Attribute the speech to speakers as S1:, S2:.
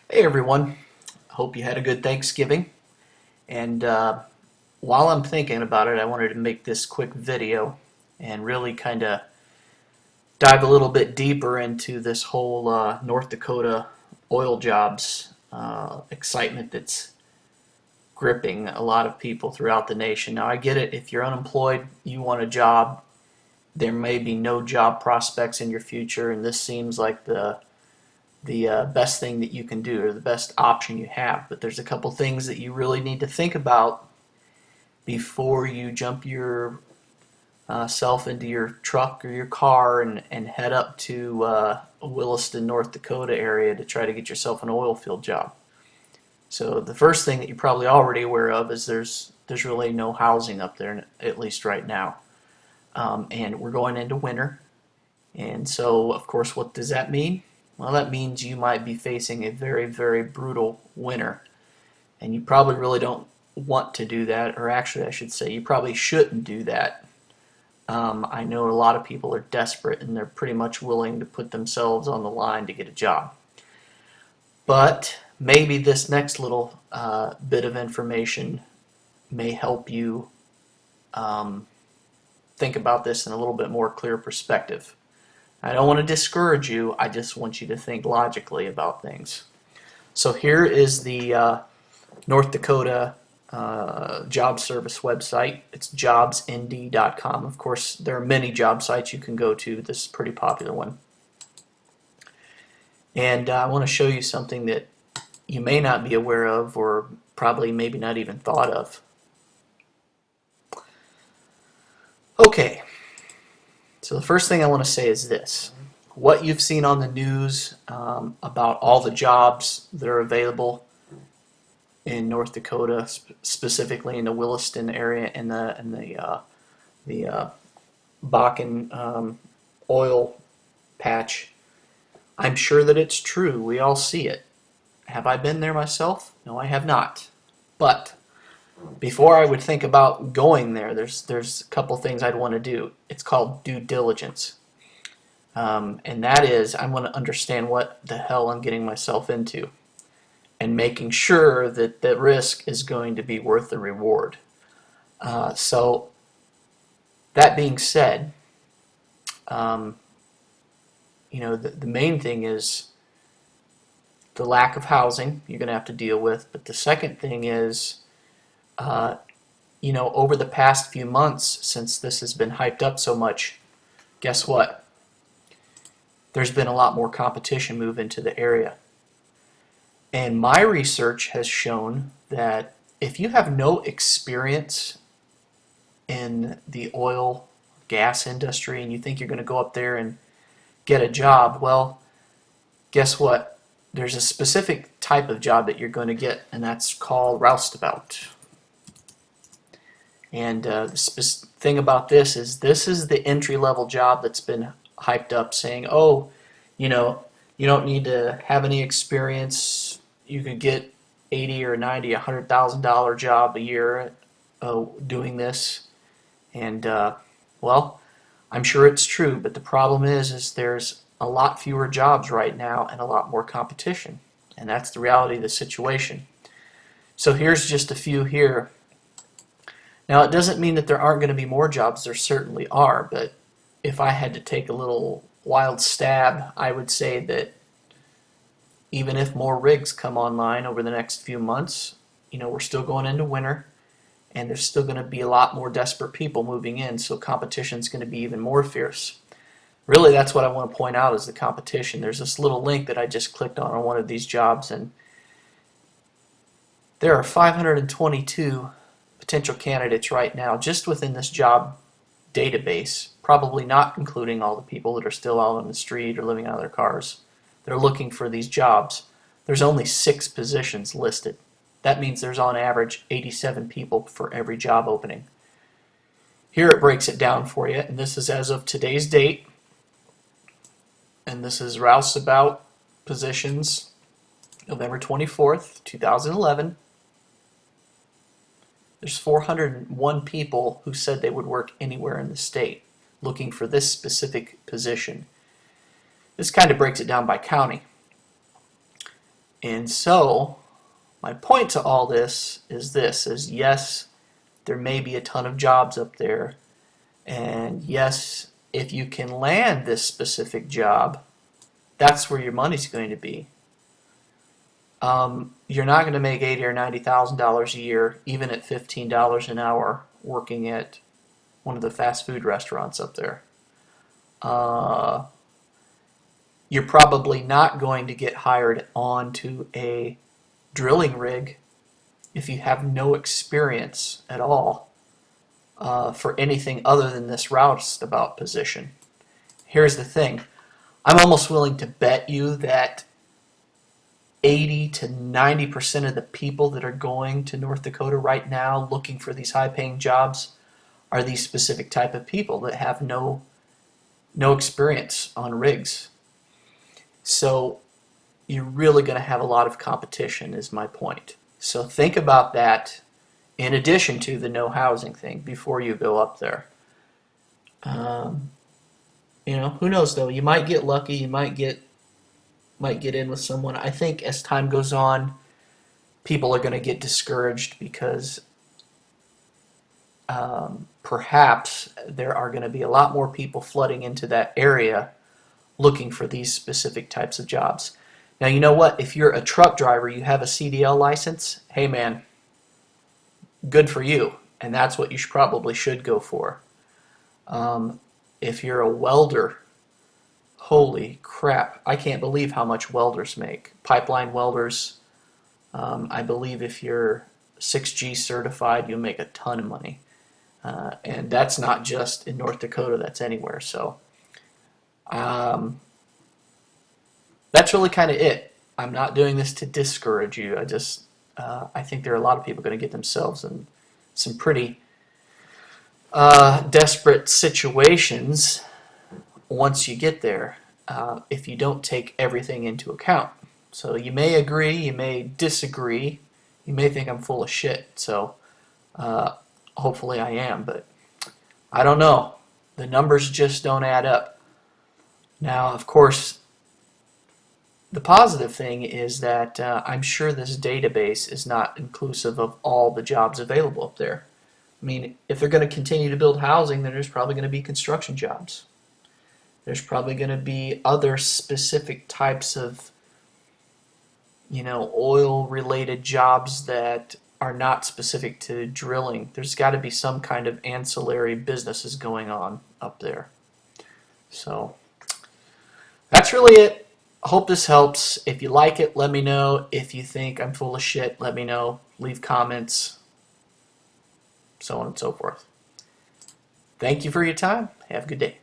S1: Hey everyone, hope you had a good Thanksgiving. And while I'm thinking about it, I wanted to make this quick video and really kind of dive a little bit deeper into this whole North Dakota oil jobs excitement that's gripping a lot of people throughout the nation. Now, I get it, if you're unemployed, you want a job, there may be no job prospects in your future, and this seems like the best thing that you can do or the best option you have. But there's a couple things that you really need to think about before you jump your self into your truck or your car and head up to Williston, North Dakota area to try to get yourself an oil field job. So the first thing that you're probably already aware of is there's really no housing up there, at least right now. And we're going into winter. And so, of course, what does that mean? Well, that means you might be facing a very, very brutal winter. And you probably really don't want to do that, or actually, I should say, you probably shouldn't do that. I know a lot of people are desperate and they're pretty much willing to put themselves on the line to get a job. But maybe this next little bit of information may help you think about this in a little bit more clear perspective. I don't want to discourage you, I just want you to think logically about things. So here is the North Dakota job service website. It's jobsnd.com. Of course, there are many job sites you can go to. This is a pretty popular one. And I want to show you something that you may not be aware of, or probably maybe not even thought of. Okay, so the first thing I want to say is this. What you've seen on the news about all the jobs that are available in North Dakota, specifically in the Williston area and the Bakken oil patch, I'm sure that it's true. We all see it. Have I been there myself? No, I have not. But before I would think about going there, there's a couple things I'd want to do. It's called due diligence. And that is, I want to understand what the hell I'm getting myself into and making sure that the risk is going to be worth the reward. So that being said, the main thing is the lack of housing you're going to have to deal with. But the second thing is, over the past few months, since this has been hyped up so much, guess what? There's been a lot more competition move into the area. And my research has shown that if you have no experience in the oil, gas industry, and you think you're going to go up there and get a job, well, guess what? There's a specific type of job that you're going to get, and that's called roustabout. And the thing about this is the entry-level job that's been hyped up, saying, oh, you don't need to have any experience. You could get 80 or 90, $100,000 job a year doing this. And well, I'm sure it's true, but the problem is there's a lot fewer jobs right now and a lot more competition. And that's the reality of the situation. So here's just a few here. Now, it doesn't mean that there aren't going to be more jobs. There certainly are, but if I had to take a little wild stab, I would say that even if more rigs come online over the next few months, we're still going into winter, and there's still going to be a lot more desperate people moving in, so competition's going to be even more fierce. Really, that's what I want to point out is the competition. There's this little link that I just clicked on one of these jobs, and there are 522 potential candidates right now just within this job database, probably not including all the people that are still out on the street or living out of their cars. They're looking for these jobs. There's only 6 positions listed. That means there's on average 87 people for every job opening. Here it breaks it down for you, and this is as of today's date. And this is roustabout positions, November 24th, 2011. There's 401 people who said they would work anywhere in the state looking for this specific position. This kind of breaks it down by county. And so my point to all this is yes, there may be a ton of jobs up there, and yes, if you can land this specific job, that's where your money's going to be. You're not going to make $80,000 or $90,000 a year, even at $15 an hour, working at one of the fast food restaurants up there. You're probably not going to get hired onto a drilling rig if you have no experience at all for anything other than this roustabout position. Here's the thing. I'm almost willing to bet you that 80 to 90% of the people that are going to North Dakota right now looking for these high-paying jobs are these specific type of people that have no experience on rigs. So you're really going to have a lot of competition, is my point. So think about that in addition to the no housing thing before you go up there. Who knows though? You might get lucky. You might get in with someone. I think as time goes on, people are going to get discouraged because perhaps there are going to be a lot more people flooding into that area looking for these specific types of jobs. Now, you know what? If you're a truck driver, you have a CDL license, hey man, good for you. And that's what you probably should go for. If you're a welder, holy crap, I can't believe how much welders make. Pipeline welders, I believe if you're 6G certified, you'll make a ton of money. And that's not just in North Dakota, that's anywhere. So that's really kind of it. I'm not doing this to discourage you. I think there are a lot of people going to get themselves in some pretty desperate situations once you get there if you don't take everything into account. So you may agree, you may disagree, you may think I'm full of shit. So hopefully I am, but I don't know. The numbers just don't add up. Now, of course, the positive thing is that I'm sure this database is not inclusive of all the jobs available up there. I mean, if they're going to continue to build housing, then there's probably going to be construction jobs. There's probably going to be other specific types of, oil-related jobs that are not specific to drilling. There's got to be some kind of ancillary businesses going on up there. So that's really it. I hope this helps. If you like it, let me know. If you think I'm full of shit, let me know. Leave comments, so on and so forth. Thank you for your time. Have a good day.